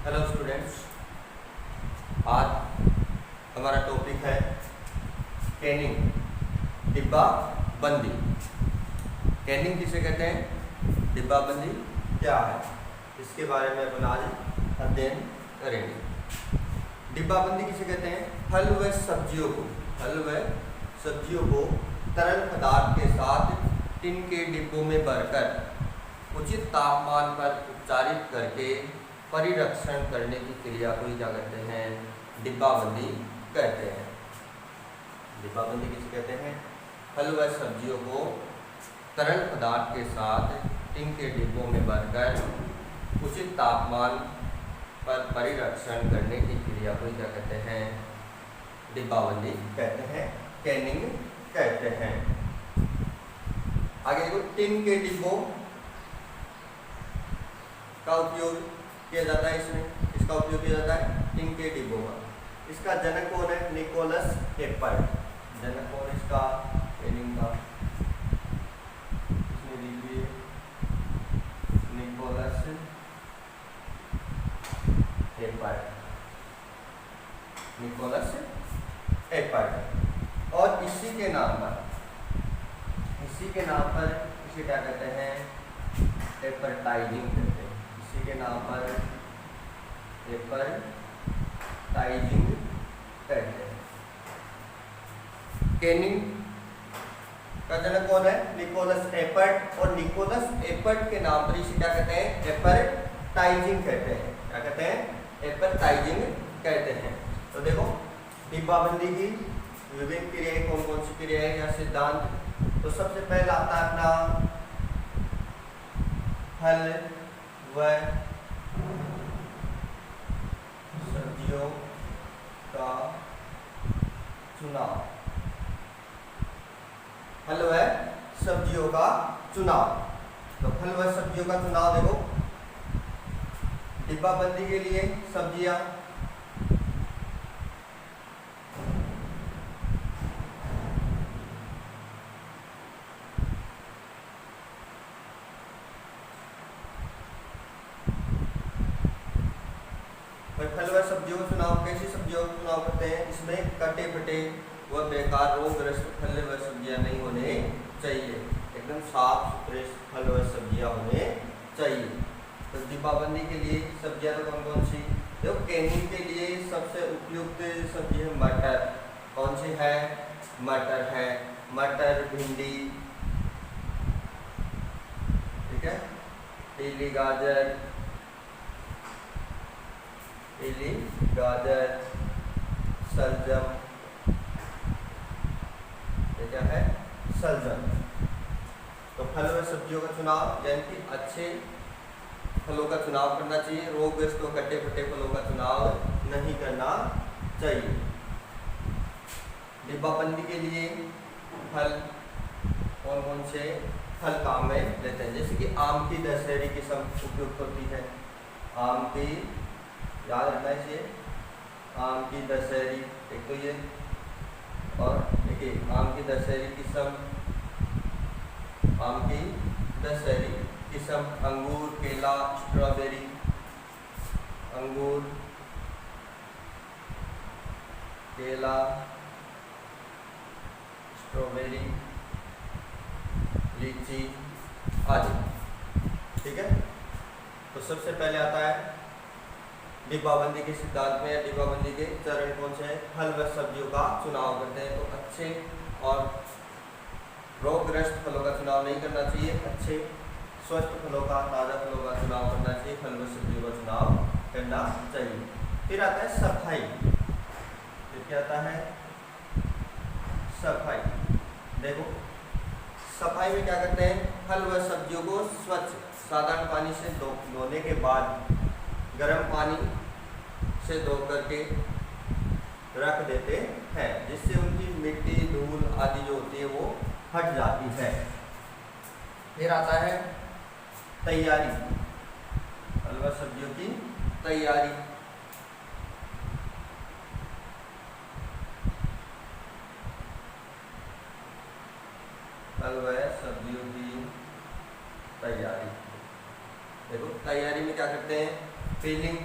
Hello students, आज हमारा topic है कैनिंग, डिब्बा बंदी। कैनिंग किसे कहते हैं, डिब्बा बंदी क्या है, इसके बारे में अपन आज अध्ययन करेंगे। डिब्बा बंदी किसे कहते हैं, फल व सब्जियों को तरल पदार्थ के साथ टिन के डिब्बों में भरकर उचित तापमान पर उपचारित करके परिरक्षण करने की क्रिया को क्या कहते हैं, डिब्बाबंदी कहते हैं। डिब्बाबंदी किसे कहते हैं, फल व सब्जियों को तरल पदार्थ के साथ टिन के डिब्बों में भरकर उचित तापमान पर परिरक्षण करने की क्रिया को क्या कहते हैं, डिब्बाबंदी कहते हैं, कैनिंग कहते हैं। आगे देखो, टिन के डिब्बों का उपयोग किया जाता है, इसका उपयोग किया जाता है टिन के डिब्बों का। इसका जनक कौन है, निकोलस हेपर्ट। जनक कौन इसका, कैनिंग का, इसमें लिखिए निकोलस हेपर्ट, निकोलस हेपर्ट। और इसी के नाम पर इसे क्या कहते हैं, एडवर्टाइजिंग कहते हैं। इसी के नाम पर एडवर्टाइजिंग कहते हैं। कैनिंग का जनक कौन है, निकोलस एपर्ट। और निकोलस एपर्ट के नाम पर इसे क्या कहते हैं, एडवर्टाइजिंग कहते हैं। क्या कहते हैं, एडवर्टाइजिंग कहते हैं। तो देखो, डिब्बाबंदी की विभिन्न क्रियाएं कौन कौन सी क्रियाएं या सिद्धांत। तो सबसे पहला आता है अपना फल व सब्जियों का चुनाव। फल व सब्जियों का चुनाव। तो फल व सब्जियों का चुनाव देखो, डिब्बाबंदी के लिए सब्जियां फल व सब्जियों का चुनाव, कैसी सब्जियों का चुनाव करते हैं, इसमें कटे फटे व बेकार रोगग्रस्त फल व सब्जियां नहीं होने चाहिए, एकदम साफ सुथरे फल व सब्जियां होने चाहिए। तो डिब्बाबंदी के लिए सब्जियां तो कौन कौन सी, देखो कैनिंग के लिए सबसे उपयुक्त सब्जी है मटर। कौन सी है, मटर है, मटर, भिंडी, ठीक है, पीली गाजर, सलजम, ये क्या है, सलजम। तो फल व सब्जियों का चुनाव यानी कि अच्छे फलों का चुनाव करना चाहिए, रोगग्रस्त व कटे फटे फलों का चुनाव नहीं करना चाहिए। डिब्बाबंदी के लिए फल कौन कौन से फल काम में लेते हैं, जैसे कि आम की दशहरी किस्म उपयुक्त होती है। आम की, याद रखना चाहिए, आम की दशहरी, एक तो ये, और देखिए आम की दशहरी किस्म, आम की दशहरी किस्म, अंगूर, केला, स्ट्रॉबेरी, अंगूर, केला, स्ट्रॉबेरी, लीची आदि, ठीक है। तो सबसे पहले आता है डिब्बाबंदी के सिद्धांत में, डिब्बाबंदी के चरण कौन से हैं, फल व सब्जियों का चुनाव करते हैं। तो अच्छे और रोगग्रस्त फलों का चुनाव नहीं करना चाहिए, अच्छे स्वस्थ फलों का, ताज़ा फलों का चुनाव करना चाहिए, फल व सब्जियों का चुनाव करना चाहिए। फिर आता है सफाई। फिर क्या आता है, सफाई। देखो, सफाई में क्या करते हैं, फल व सब्जियों को स्वच्छ साधारण पानी से धोने के बाद गर्म पानी से धो करके रख देते हैं, जिससे उनकी मिट्टी, धूल आदि जो होती है वो हट जाती है। फिर आता है तैयारी, फल व सब्जियों की तैयारी। फल व सब्जियों की तैयारी। देखो तैयारी में क्या करते हैं, पीलिंग,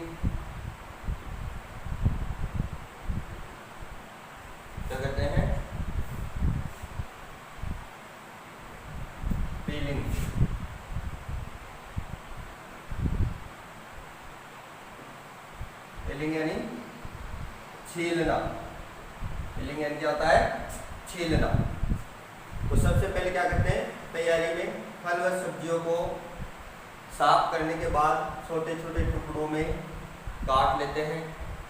फिलिंग यानी छीलना। फिलिंग यानी क्या होता है? छीलना। तो सबसे पहले क्या करते हैं तैयारी में, फल व सब्जियों को साफ करने के बाद छोटे छोटे टुकड़ों में काट लेते हैं।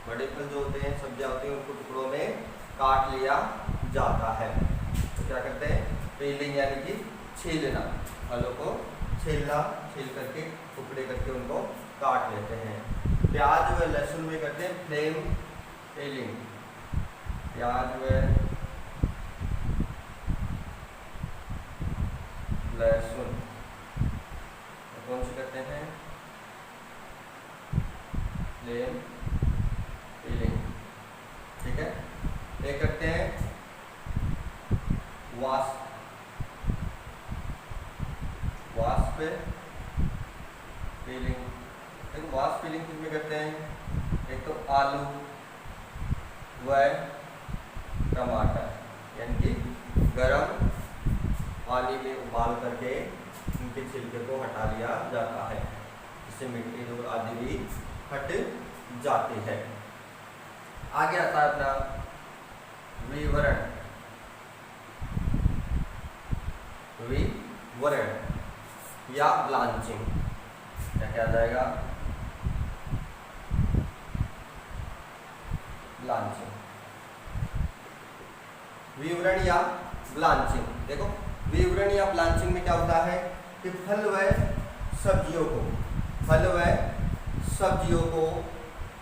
बड़े फल जो होते हैं, सब्जियां होती हैं, उनको टुकड़ों में काट लिया जाता है। तो क्या करते हैं? पीलिंग यानी कि छीलना। फलों को छीलना, छील करके टुकड़े करके उनको काट लेते हैं। प्याज व लहसुन में करते हैं फ्लेम पीलिंग। प्याज व लहसुन कौन सी करते हैं? Flame piling. ठीक है। ये करते हैं वाश पे पीलिंग। देखो वाश पीलिंग किसमें करते हैं? एक तो आलू व टमाटर, यानी कि गर्म पानी में उबाल करके उनके छिलके को हटा लिया जाता है। इससे मिट्टी धूल आदि भी हट जाती है। आगे आता है अपना विवरण। विवरण या ब्लांचिंग। क्या आ जाएगा? ब्लांचिंग। विवरण या ब्लांचिंग। देखो विवरण या ब्लांचिंग में क्या होता है कि फल व सब्जियों को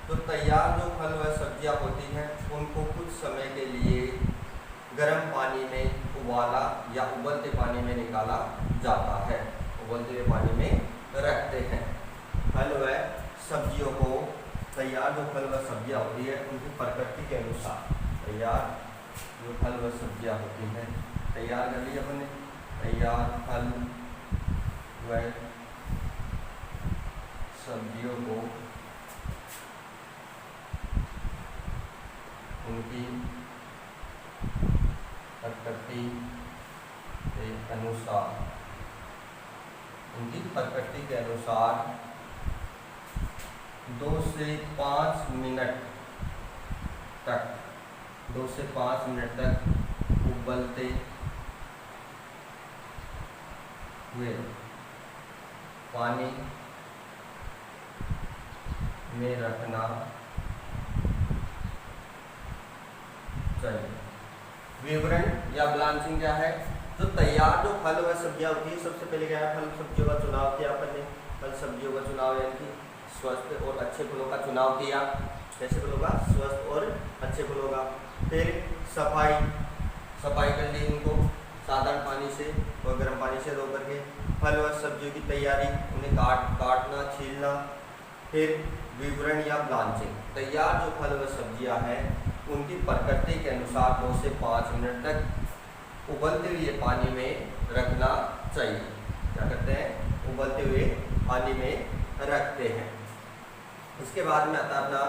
तो तैयार जो फल व सब्जियां होती हैं उनको कुछ समय के लिए गर्म पानी में उबाला या उबलते पानी में निकाला जाता है। उबलते हुए पानी में रखते हैं। फल व सब्जियों को, तैयार जो फल व सब्जियां होती है उनकी प्रकृति के अनुसार, तैयार जो फल व सब्जियां होती हैं, तैयार कर लिया हमने, तैयार फल व सब्जियों को उनकी प्रकृति के अनुसार 2 से 5 मिनट तक उबलते हुए पानी में रखना चाहिए। विवरण या ब्लांचिंग क्या है? तो तैयार जो फल व सब्जियां होती है, सबसे पहले क्या है, फल सब्जियों का चुनाव किया अपन ने। फल सब्जियों का चुनाव यानी कि स्वस्थ और अच्छे फलों का चुनाव किया। कैसे फलों का? स्वस्थ और अच्छे फलों का। फिर सफाई कर ली उनको साधारण पानी से और गर्म पानी से धो करके। फल व सब्जियों की तैयारी, उन्हें काटना, छीलना। फिर विवरण या ब्लांचिंग, तैयार जो फल व सब्जियां हैं उनकी प्रकृति के अनुसार 2 से 5 मिनट तक उबलते हुए पानी में रखना चाहिए। क्या करते हैं? उबलते हुए पानी में रखते हैं। इसके बाद में आता अपना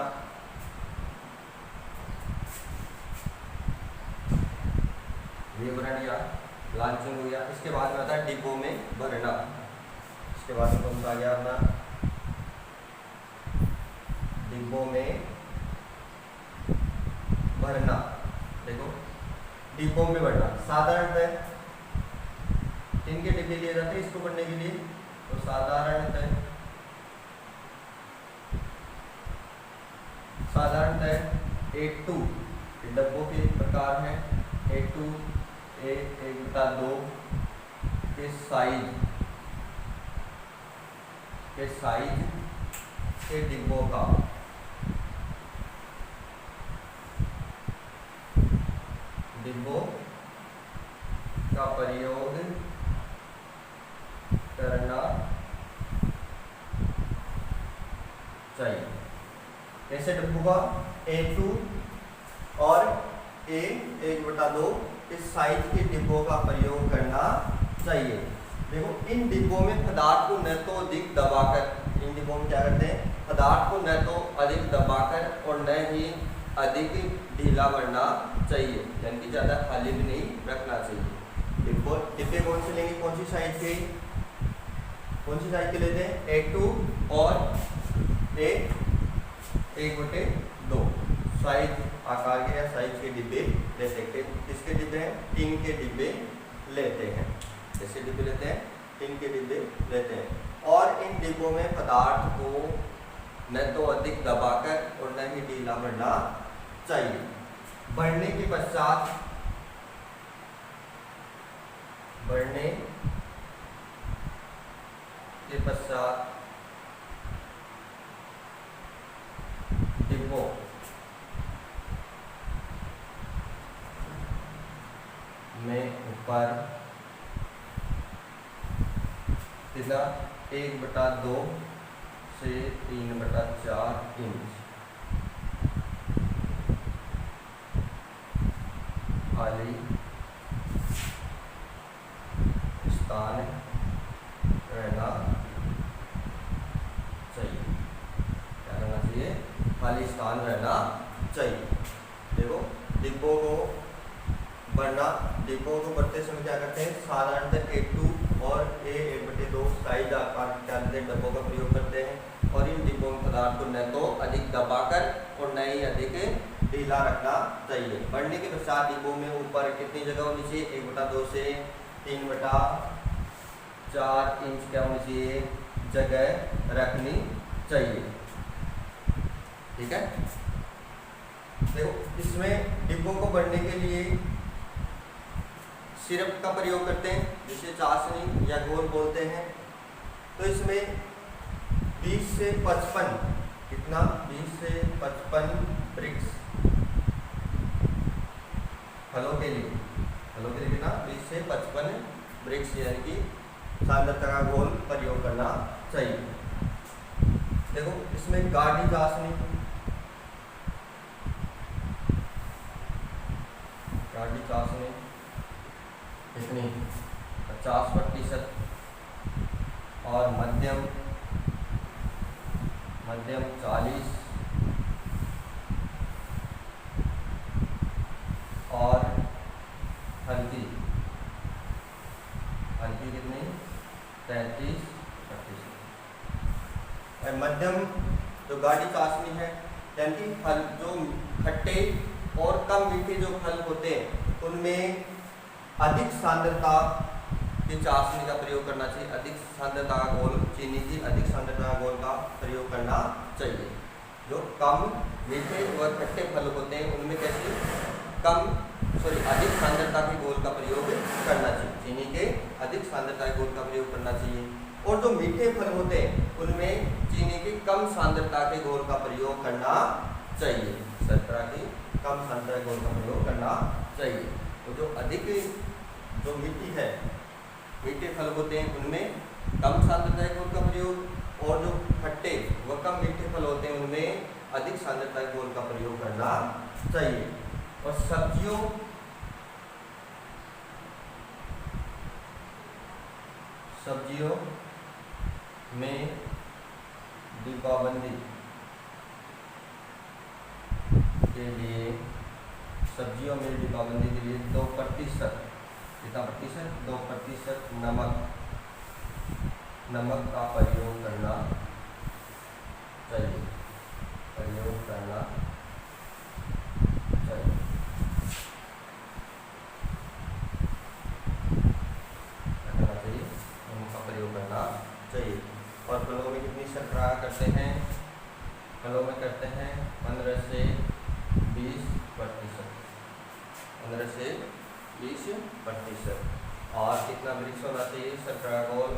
विवरण या ब्लांचिंग हो गया। इसके बाद में आता है डिब्बों में भरना। इसके बाद में कौन सा आ गया अपना? डिब्बों में भरना। देखो डिब्बों में भरना, साधारणतः टिन के डिब्बे लिए जाते हैं इसको भरने के लिए। तो साधारणतः A2 डब्बों के प्रकार हैं। A2 1/2 के साइज के डिब्बों का प्रयोग करना चाहिए। कैसे डिब्बों का? A2 और A1/2 इस साइज के डिब्बों का प्रयोग करना चाहिए। देखो इन डिब्बों में पदार्थ को न तो अधिक दबाकर, इन डिब्बों में क्या करते हैं? पदार्थ को न तो अधिक दबाकर और न ही अधिक ढीला भरना चाहिए, यानी कि ज़्यादा खाली भी नहीं रखना चाहिए। डिब्बे कौन से लेंगे? कौन सी साइज के लेते हैं? A2 और 1/2 साइज आकार के या साइज के डिब्बे ले सकते हैं। किसके डिब्बे हैं? टिन के डिब्बे लेते हैं। कैसे डिब्बे लेते हैं? टिन के डिब्बे लेते हैं। और इन डिब्बों में पदार्थ को न तो अधिक दबाकर और न ही ढीला भरना चाहिए। भरने के पश्चात डिब्बों में ऊपर कितना 1/2 से 3/4 इंच खाली स्थान रहना चाहिए। क्या रहना चाहिए? खाली स्थान रहना चाहिए। देखो डिब्बों को भरते समय क्या करते हैं? साधारणतः A2 और A1/2 साइज आकार के डब्बों का प्रयोग करते हैं। और इन डिब्बों में पदार्थ को न तो अधिक दबाकर और न ही अधिक ढीला रखना चाहिए। भरने के पश्चात डिब्बों में ऊपर कितनी जगह होनी चाहिए? 1/2 से 3/4 इंच क्या होनी चाहिए? जगह रखनी चाहिए। ठीक है। देखो इसमें डिब्बों को भरने के लिए सिरप का प्रयोग करते हैं, जिसे चाशनी या घोल बोलते हैं। तो इसमें 20 से 55 कितना? 20 से 55 ब्रिक्स फलों के लिए कितना? 20 से 55 ब्रिक्स यानी कि सांद्रता का घोल प्रयोग करना चाहिए। देखो इसमें गाढ़ी चाशनी कितनी? 50% और मध्यम 40 और हल्की कितनी? 33%। और मध्यम जो गाढ़ी चाशनी है यानी कि फल जो खट्टे और कम मीठे जो फल होते हैं उनमें अधिक सांद्रता की चाशनी का प्रयोग करना चाहिए। अधिक सांद्रता का घोल, चीनी की अधिक सांद्रता का घोल का प्रयोग करना चाहिए। जो कम मीठे व खट्टे फल होते हैं उनमें अधिक सांद्रता के घोल का प्रयोग करना चाहिए। चीनी के अधिक सांद्रता के घोल का प्रयोग करना चाहिए। और जो मीठे फल होते हैं उनमें चीनी की कम सांद्रता के घोल का प्रयोग करना चाहिए। शर्करा की कम सांद्रता के घोल का प्रयोग करना चाहिए। तो जो अधिक जो मीठे फल होते हैं उनमें कम सांद्रता के घोल का प्रयोग, और जो खट्टे व कम मीठे फल होते हैं उनमें अधिक सांद्रता के घोल का प्रयोग करना चाहिए। और सब्जियों में डिब्बाबंदी के लिए 2% कितना प्रतिशत? 2% नमक का प्रयोग करना चाहिए। और फलों में कितनी शर्करा करते हैं? फलों में करते हैं 15 से 20%। 15 से 20%। और कितना ब्रिक्स होना चाहिए? शर्करा घोल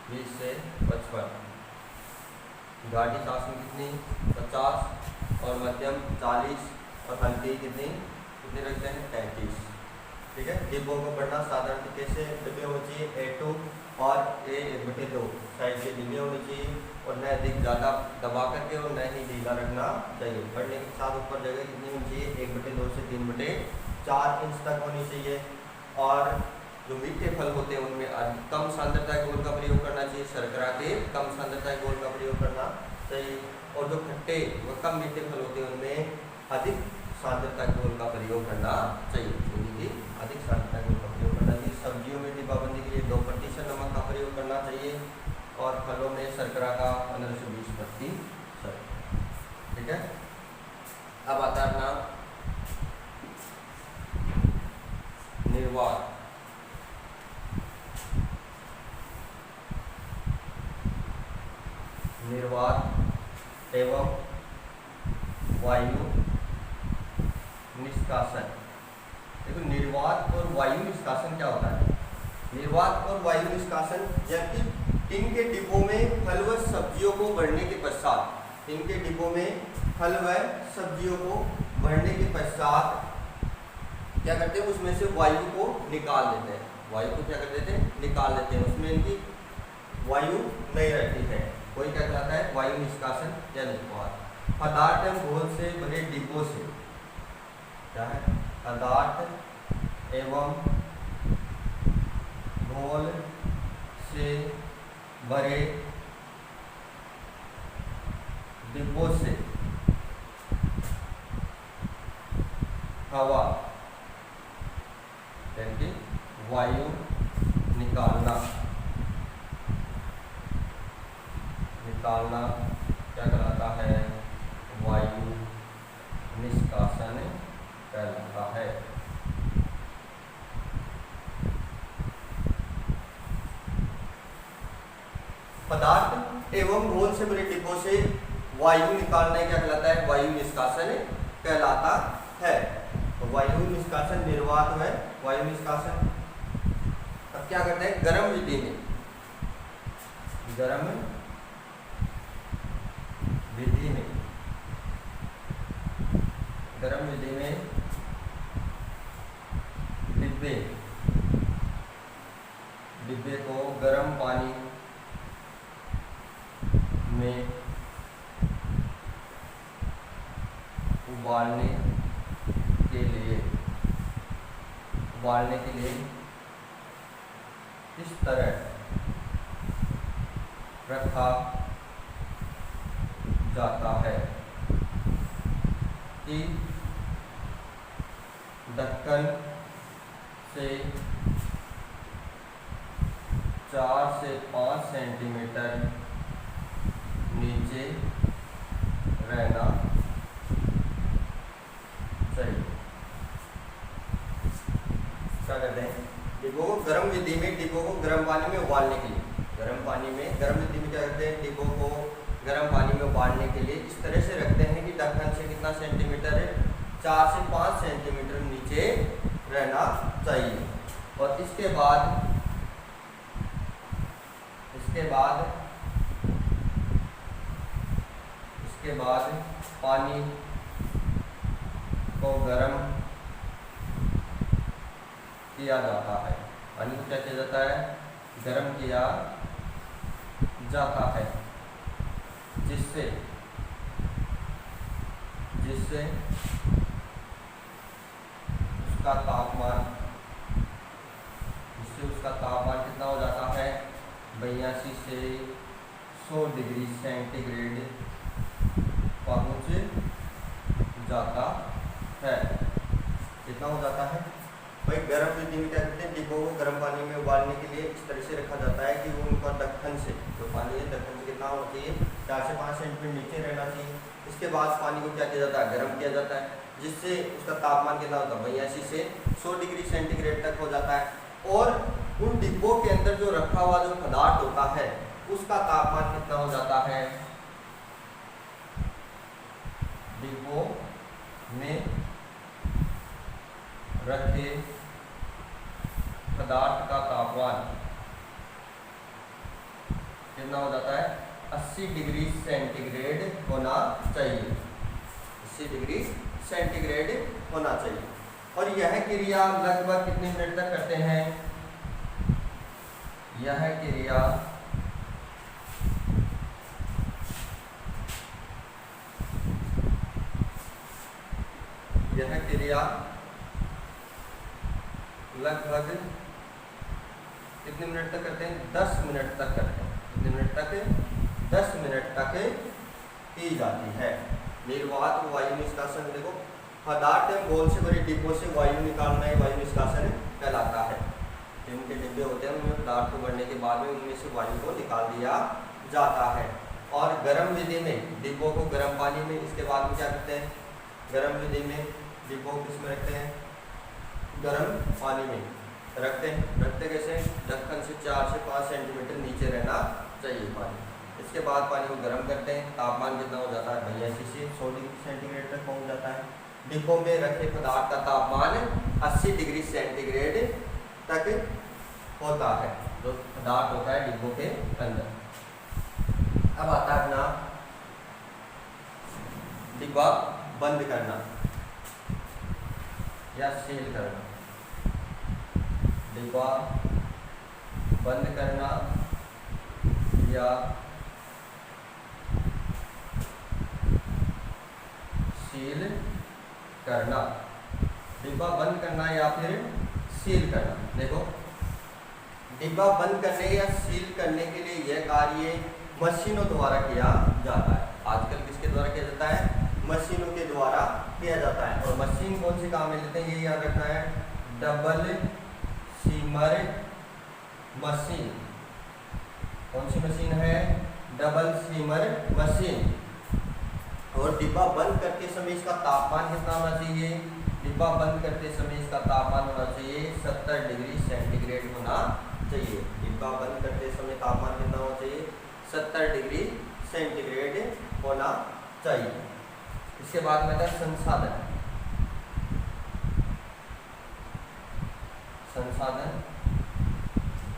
20 से 55। गाढ़ी चाशनी कितनी? 50 और मध्यम 40 और हल्की कितनी रखते हैं? 33। ठीक है। डिब्बों को बढ़ना साधारण तरीके से डिब्बे होने चाहिए A2 और A1/2 साइज के डिब्बे होने चाहिए। और न अधिक ज़्यादा दबा करके और न ही ढीला रखना चाहिए। बढ़ने के साथ ऊपर जगह कितनी होनी चाहिए? 1/2 से 3/4 इंच तक होनी चाहिए। और जो मीठे फल होते हैं उनमें कम सांद्रता के घोल का प्रयोग करना चाहिए। शर्करा के कम सांद्रता के घोल का प्रयोग करना चाहिए। और जो खट्टे व कम मीठे फल होते हैं उनमें अधिक सांद्रता के घोल का प्रयोग करना चाहिए। अधिक सांद्रता के घोल का प्रयोग करना चाहिए। सब्जियों में डिब्बाबंदी के लिए 2% नमक का प्रयोग करना चाहिए। और फलों में शर्करा का 15 से 20%। ठीक है। अब आता है अपना निर्वात। निर्वात एवं वायु निष्कासन। देखो निर्वात और वायु निष्कासन क्या होता है। निर्वात और वायु निष्कासन, जबकि टिन के डिब्बों में फल व सब्जियों को भरने के पश्चात, टिन के डिब्बों में फल व सब्जियों को भरने के पश्चात क्या करते हैं, उसमें से वायु को निकाल देते हैं। वायु को क्या कर देते हैं, निकाल देते हैं। उसमें इनकी वायु नहीं रहती है। कोई क्या कहलाता है, वायु निष्कासन या निर्वात। पदार्थ एवं घोल से भरे डिब्बों से, क्या है, पदार्थ एवं घोल से भरे डिब्बों से हवा यानी कि वायु निकालना क्या कहलाता है, वायु निष्कासन कहलाता है। पदार्थ एवं घोल से भरे डिब्बों से वायु निकालना क्या कहलाता है, वायु निष्कासन कहलाता है। तो वायु निष्कासन निर्वात है, वायु निष्कासन। अब क्या करते हैं, गर्म विधि में, गर्म विधि में, गर्म विधि में डिब्बे को गर्म पानी में उबालने के लिए इस तरह रखा जाता है कि ढक्कन से 4 से 5 सेंटीमीटर नीचे रहना चाहिए। क्या करते हैं, डिब्बों को गर्म विधि में, डिब्बों को गर्म पानी में उबालने के लिए, गर्म पानी में, गर्म विधि में क्या करते हैं, डिब्बों को गर्म पानी में उबालने के लिए इस तरह से रखते हैं कि ढक्कन से कितना सेंटीमीटर है, 4 से 5 सेंटीमीटर नीचे रहना चाहिए। और इसके बाद पानी को गर्म किया जाता है। पानी को क्या किया जाता है, गर्म किया जाता है, जिससे उसका तापमान कितना हो जाता है, 82 से 100 डिग्री सेंटीग्रेड पहुंच जाता है। कितना हो जाता है भाई, गर्म विधि में क्या करते हैं, डिब्बों को गर्म पानी में उबालने के लिए इस तरह से रखा जाता है कि वो उनका ढक्कन से, जो पानी है ढक्कन से कितना होना चाहिए, 4 से 5 सेंटीमीटर नीचे रहना चाहिए। इसके बाद पानी को क्या किया जाता है, गर्म किया जाता है, जिससे उसका तापमान कितना होता है, 82 से 100 डिग्री सेंटीग्रेड तक हो जाता है। और उन डिब्बों के अंदर जो रखा हुआ जो पदार्थ होता है उसका तापमान कितना हो जाता है, डिब्बों में रखे पदार्थ का तापमान कितना हो जाता है, 80 डिग्री सेंटीग्रेड होना चाहिए, 80 डिग्री सेंटीग्रेड होना चाहिए। और यह क्रिया लगभग कितने मिनट तक करते हैं, यह क्रिया लगभग कितने मिनट तक करते हैं, 10 मिनट तक करते हैं। कितने मिनट तक, 10 मिनट तक की जाती है। निर्वात वायु निष्कासन, देखो पदार्थ एवं घोल से भरे डिब्बों से वायु निकालना ही वायु निष्कासन कहलाता है। जिनके डिब्बे होते हैं उनमें पदार्थ को भरने के बाद में उनमें से वायु को निकाल दिया जाता है। और गर्म विधि में डिब्बों को गर्म पानी में, इसके बाद में क्या करते हैं, गर्म विधि में डिब्बों को किसमें रखते हैं, गर्म पानी में रखते हैं। रखते कैसे, ढक्कन से 4 से 5 सेंटीमीटर नीचे रहना चाहिए पानी। इसके बाद पानी को गर्म करते हैं। तापमान कितना हो जाता है भैया, 80 से 100 डिग्री सेंटीग्रेड तक पहुंच जाता है। डिब्बों में रखे पदार्थ का तापमान 80 डिग्री सेंटीग्रेड तक होता है, जो पदार्थ होता है डिब्बों के अंदर। अब आता है अपना डिब्बा बंद करना या सील करना। डिब्बा बंद करना या सील करना। डिब्बा बंद करना या फिर सील करना। देखो, डिब्बा बंद करने या सील करने के लिए यह कार्य मशीनों द्वारा किया जाता है। आजकल किसके द्वारा किया जाता है, मशीनों के द्वारा किया जाता है। और मशीन कौन सी काम में लेते हैं, ये याद रखना है, डबल सीमर मशीन। कौन सी मशीन है, डबल सीमर मशीन। और डिब्बा बंद करते समय इसका तापमान कितना होना चाहिए, डिब्बा बंद करते समय इसका तापमान होना चाहिए 70 डिग्री सेंटीग्रेड होना चाहिए। डिब्बा बंद करते समय तापमान कितना होना चाहिए, 70 डिग्री सेंटीग्रेड होना चाहिए। इसके बाद में था संसाधन। संसाधन,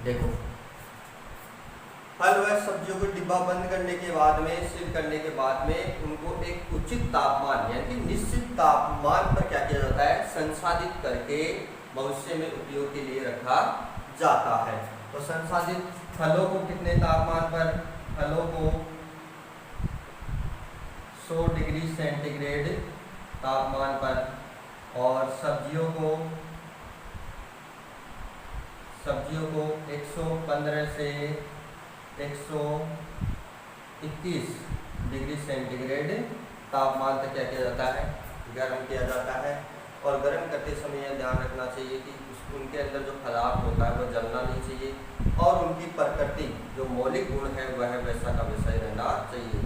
देखो, फल व सब्जियों को डिब्बा बंद करने के बाद में, सील करने के बाद में उनको एक उचित तापमान यानी कि निश्चित तापमान पर क्या किया जाता है, संसाधित करके भविष्य में उपयोग के लिए रखा जाता है। तो संसाधित फलों को कितने तापमान पर, फलों को 100 डिग्री सेंटीग्रेड तापमान पर, और सब्जियों को 115 से 121 डिग्री सेंटीग्रेड तापमान तक क्या किया जाता है, गर्म किया जाता है। और गर्म करते समय यह ध्यान रखना चाहिए कि उनके अंदर जो पदार्थ होता है वह जलना नहीं चाहिए, और उनकी प्रकृति जो मौलिक गुण है वह वैसा का वैसा ही रहना चाहिए।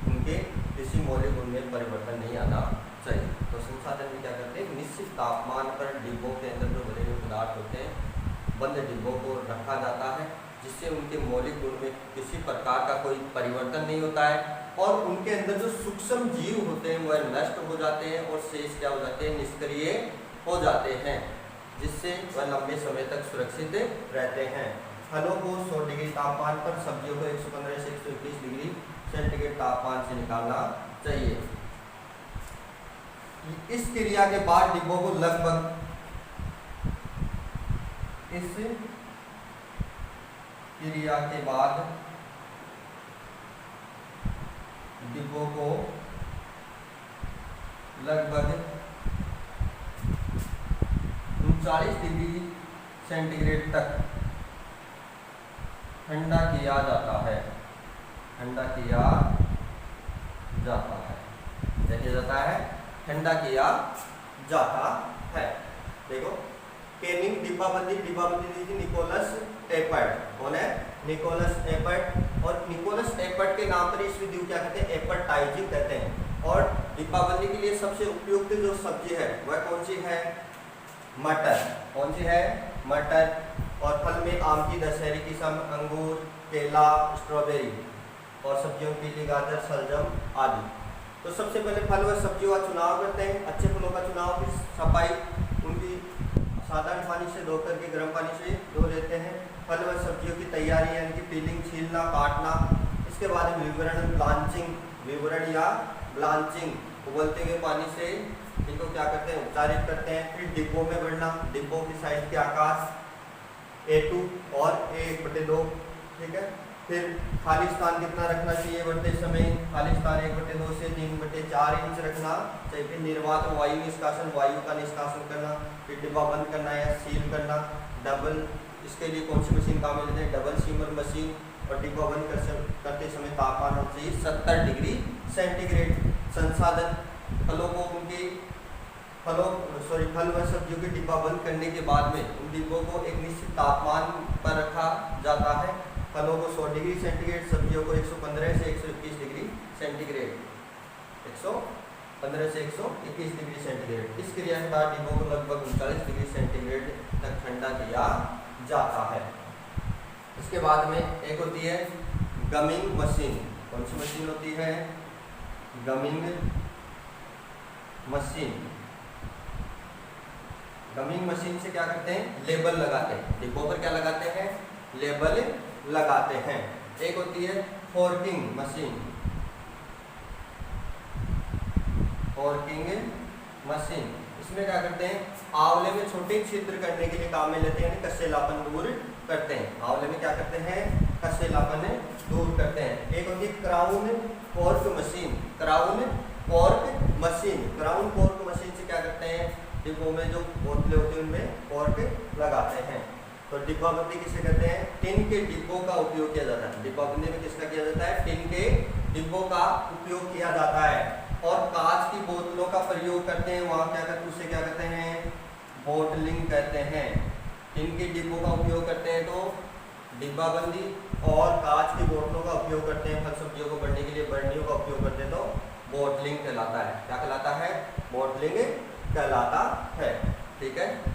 उनके किसी मौलिक गुण में परिवर्तन नहीं आना चाहिए। तो संसाधन में क्या करते हैं, निश्चित तापमान पर डिब्बों के अंदर जो भरे हुए पदार्थ होते हैं, बंद डिब्बों को रखा जाता है, जिससे उनके मौलिक गुण में किसी प्रकार का कोई परिवर्तन नहीं होता है, और उनके अंदर जो सूक्ष्म जीव होते हैं वह नष्ट हो जाते हैं, और शेष क्या हो जाते हैं, निष्क्रिय हो जाते हैं, जिससे वह लंबे समय तक सुरक्षित रहते हैं। फलों को 100 डिग्री तापमान पर, सब्जियों को 115 से 121 डिग्री सेंटीग्रेड तापमान से निकालना चाहिए। इस क्रिया के बाद डिब्बों को लगभग, इस क्रिया के बाद डिब्बों को लगभग 39 डिग्री सेंटीग्रेड तक ठंडा किया जाता है। ठंडा किया जाता है, क्या किया जाता है, ठंडा किया जाता है। देखो, केनिंग डिब्बाबंदी दी थी निकोलस टेपर्ट। कौन है, निकोलस टेपर्ट। और निकोलस टेपर्ट के नाम पर इस विधि को क्या कहते हैं, एपर्टाइजिंग कहते हैं। और डिब्बाबंदी के लिए सबसे उपयुक्त जो सब्जी है वह कौन सी है, मटर। कौन सी है, मटर। और फल में आम की दशहरी किस्म, अंगूर, केला, स्ट्रॉबेरी, और सब्जियों के लिए गाजर, शलजम आदि। तो सबसे पहले फल व सब्जियों का चुनाव करते हैं। अच्छे फलों का चुनाव की सफाई उनकी साधारण पानी से धो करके गर्म पानी से धो लेते हैं। फल व सब्जियों की तैयारी यानी कि पीलिंग, छीलना, काटना। इसके बाद विवरण, ब्लांचिंग, विवरण या ब्लांचिंग, उबलते हुए पानी से इनको क्या करते हैं, उपचारित करते हैं। फिर डिब्बों में भरना। डिब्बों की साइज के आकार A2 और A1/2, ठीक है। फिर खाली स्थान कितना रखना चाहिए भरते समय, खाली स्थान 1/2 से 3/4 इंच रखना चाहिए। फिर निर्वात वायु निष्कासन, वायु का निष्कासन करना। फिर डिब्बा बंद करना या सील करना। डबल, इसके लिए कौन सी मशीन काम में लेते हैं, डबल सीमर मशीन। और डिब्बा बंद करते समय तापमान होना चाहिए 70 डिग्री सेंटीग्रेड। संसाधन, फलों को उनकी फल व सब्जियों के डिब्बा बंद करने के बाद में उन डिब्बों को एक निश्चित तापमान पर रखा जाता है। फलों को 100 डिग्री सेंटीग्रेड, सब्जियों को 115 से 121 डिग्री सेंटीग्रेड, 115 से 121 डिग्री सेंटीग्रेड। इस क्रिया के बाद डिब्बों को लगभग 39 डिग्री सेंटीग्रेड तक ठंडा किया जाता है। इसके बाद में एक होती है गमिंग मशीन। कौन सी मशीन होती है? Gaming machine. गमिंग मशीन से क्या करते हैं? लेबल लगाते हैं। डिब्बों पर क्या लगाते हैं? लेबल लगाते हैं। एक होती है फॉर्किंग मशीन। फॉर्किंग मशीन, इसमें क्या करते हैं? आंवले में छोटे छिद्र करने के लिए काम में लेते हैं, कसेलापन दूर करते हैं। आंवले में क्या करते हैं? कसेलापन दूर करते हैं। एक होती है crown cork machine. Crown cork machine. Crown cork machine से क्या करते हैं? डिब्बों में जो बोतलें होती हैं उनमें कॉर्क लगाते हैं। तो डिब्बाबंदी किसे कहते हैं? टिन के डिब्बों का उपयोग किया जाता है। डिब्बाबंदी में किसका किया जाता है? टिन के डिब्बों का उपयोग किया जाता है। और कांच की बोतलों का प्रयोग करते हैं, वहाँ क्या करते हैं? उसे क्या कहते हैं? बोटलिंग कहते हैं। टिन के डिब्बों का उपयोग करते हैं तो डिब्बाबंदी, और कांच की बोतलों का उपयोग करते हैं, फल सब्जियों को भरने के लिए बर्नियों का उपयोग करते हैं तो बोटलिंग कहलाता है। क्या कहलाता है? बोटलिंग कहलाता है। ठीक है।